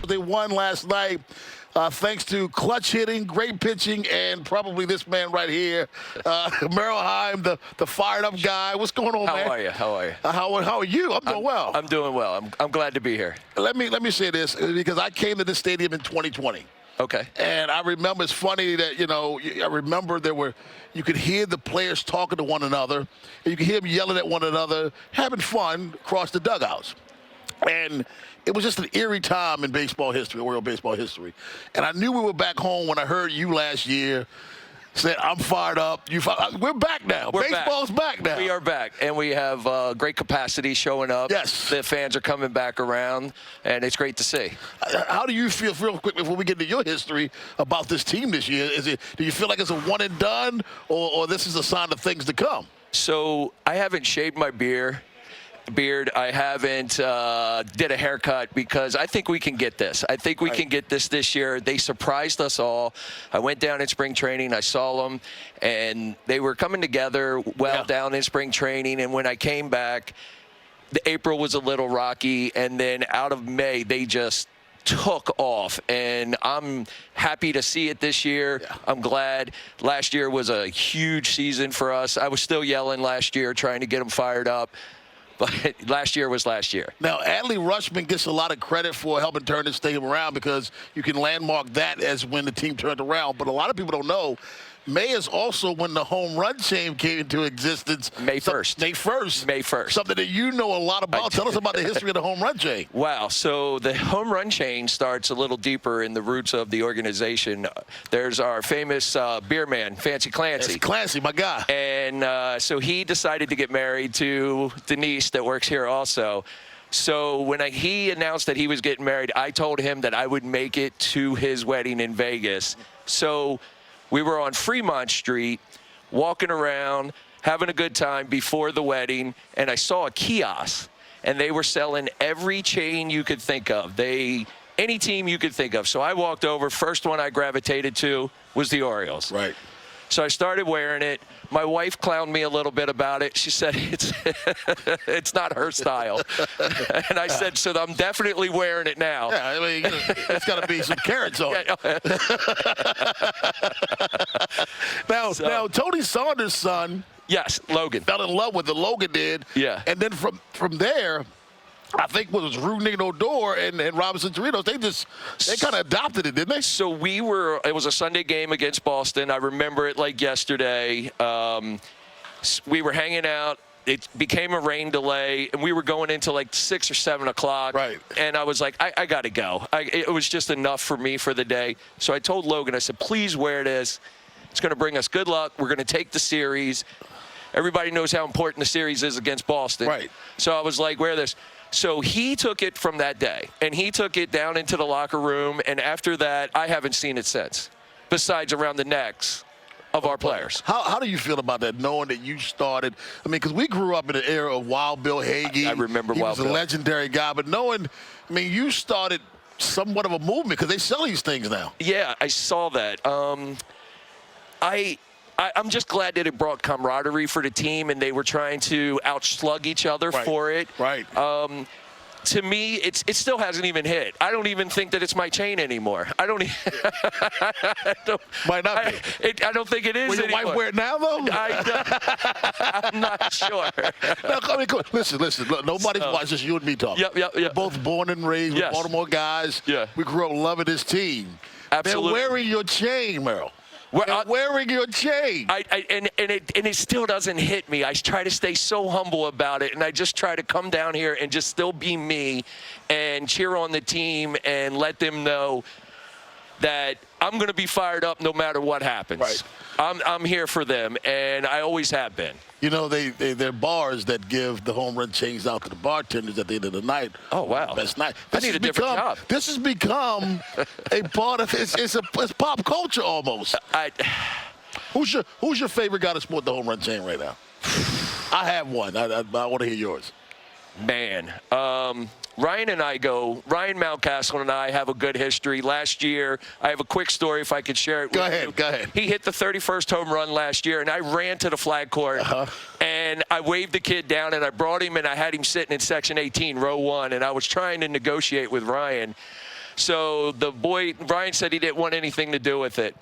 but they won last night. Thanks to clutch hitting, great pitching, and probably this man right here, Merrill Heim, the fired-up guy. What's going on, man? How are you? How are you? I'm doing well. I'm doing well. I'm glad to be here. Let me say this, because I came to this stadium in 2020. Okay. And I remember, it's funny that, I remember you could hear the players talking to one another, and you could hear them yelling at one another, having fun across the dugouts. And it was just an eerie time in baseball history, Oriole baseball history. And I knew we were back home when I heard you last year say, I'm fired up. We're back now. Baseball's back now. We are back, and we have great capacity showing up. Yes. The fans are coming back around, and it's great to see. How do you feel, real quick, before we get into your history about this team this year? Do you feel like it's a one and done, or this is a sign of things to come? So I haven't shaved my beard. I haven't did a haircut because I think we can get this. I think we can get this year. They surprised us all. I went down in spring training. I saw them, and they were coming together well down in spring training. And when I came back, April was a little rocky, and then out of May, they just took off, and I'm happy to see it this year. Yeah. I'm glad. Last year was a huge season for us. I was still yelling last year, trying to get them fired up. But last year was last year. Now, Adley Rutschman gets a lot of credit for helping turn this stadium around, because you can landmark that as when the team turned around. But a lot of people don't know, May is also when the home run chain came into existence. May 1st. May 1st. May 1st. Something that you know a lot about. Tell us about the history of the home run chain. Wow. So the home run chain starts a little deeper in the roots of the organization. There's our famous beer man, Fancy Clancy. That's Clancy, my guy. And so he decided to get married to Denise that works here also. So when he announced that he was getting married, I told him that I would make it to his wedding in Vegas. So we were on Fremont Street, walking around, having a good time before the wedding, and I saw a kiosk, and they were selling every chain you could think of. Any team you could think of. So I walked over. First one I gravitated to was the Orioles. Right. So I started wearing it. My wife clowned me a little bit about it. She said it's not her style. And I said, so I'm definitely wearing it now. Yeah, I mean, it's got to be some carrots on it. Now, Tony Saunders' son. Yes, Logan. Fell in love with it. Logan did. Yeah. And then from there, I think it was Rudnick Odor and Robinson Torritos. They kind of adopted it, didn't they? So it was a Sunday game against Boston. I remember it like yesterday. We were hanging out. It became a rain delay, and we were going into like 6 or 7 o'clock. Right. And I was like, I got to go. It was just enough for me for the day. So I told Logan, I said, please wear this. It's going to bring us good luck. We're going to take the series. Everybody knows how important the series is against Boston. Right. So I was like, wear this. So he took it from that day, and he took it down into the locker room, and after that, I haven't seen it since, besides around the necks of our players. How do you feel about that, knowing that you started? I mean, because we grew up in the era of Wild Bill Hagee. I remember Wild Bill. He was a legendary guy, but knowing, I mean, you started somewhat of a movement, because they sell these things now. Yeah, I saw that. I'm just glad that it brought camaraderie for the team, and they were trying to outslug each other for it. Right. To me, it still hasn't even hit. I don't even think that it's my chain anymore. I don't. Might not be. I don't think it is. Will your anymore. wife wear it now, though? I'm not sure. No, I mean, listen. Look, nobody's watching this. You and me talking. Yep. We're both born and raised. We're Baltimore guys. Yeah. We grew up loving this team. Absolutely. They're wearing your chain, Merrill. Wearing your chain. And it still doesn't hit me. I try to stay so humble about it, and I just try to come down here and just still be me and cheer on the team and let them know that I'm going to be fired up no matter what happens. Right. I'm here for them, and I always have been. You know, they're bars that give the home run chains out to the bartenders at the end of the night. Oh, wow. Best night. I need a different job. This has become a part of it's pop culture almost. Who's your favorite guy to sport the home run chain right now? I have one. I want to hear yours. Man. Ryan Mountcastle and I have a good history. Last year, I have a quick story if I could share it with you. Go ahead. He hit the 31st home run last year, and I ran to the flag court, and I waved the kid down, and I brought him, and I had him sitting in Section 18, row 1, and I was trying to negotiate with Ryan. So the boy, Ryan, said he didn't want anything to do with it.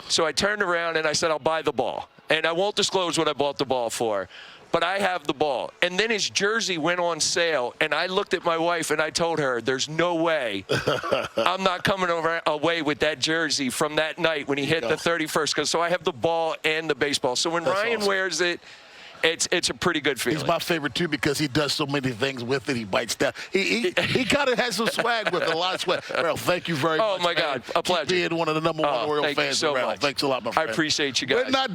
So I turned around and I said, I'll buy the ball. And I won't disclose what I bought the ball for. But I have the ball. And then his jersey went on sale, and I looked at my wife and I told her, there's no way I'm not coming away with that jersey from that night when he hit the 31st. So I have the ball and the baseball. So when Ryan wears it, it's a pretty good feeling. He's my favorite, too, because he does so many things with it. He bites down. He kind of has some swag with it, a lot of swag. Earl, thank you very much. Oh, my God. A pleasure. Keep being one of the #1 Oriole fans so around. much. Thanks a lot, my friend. I appreciate you guys. We're not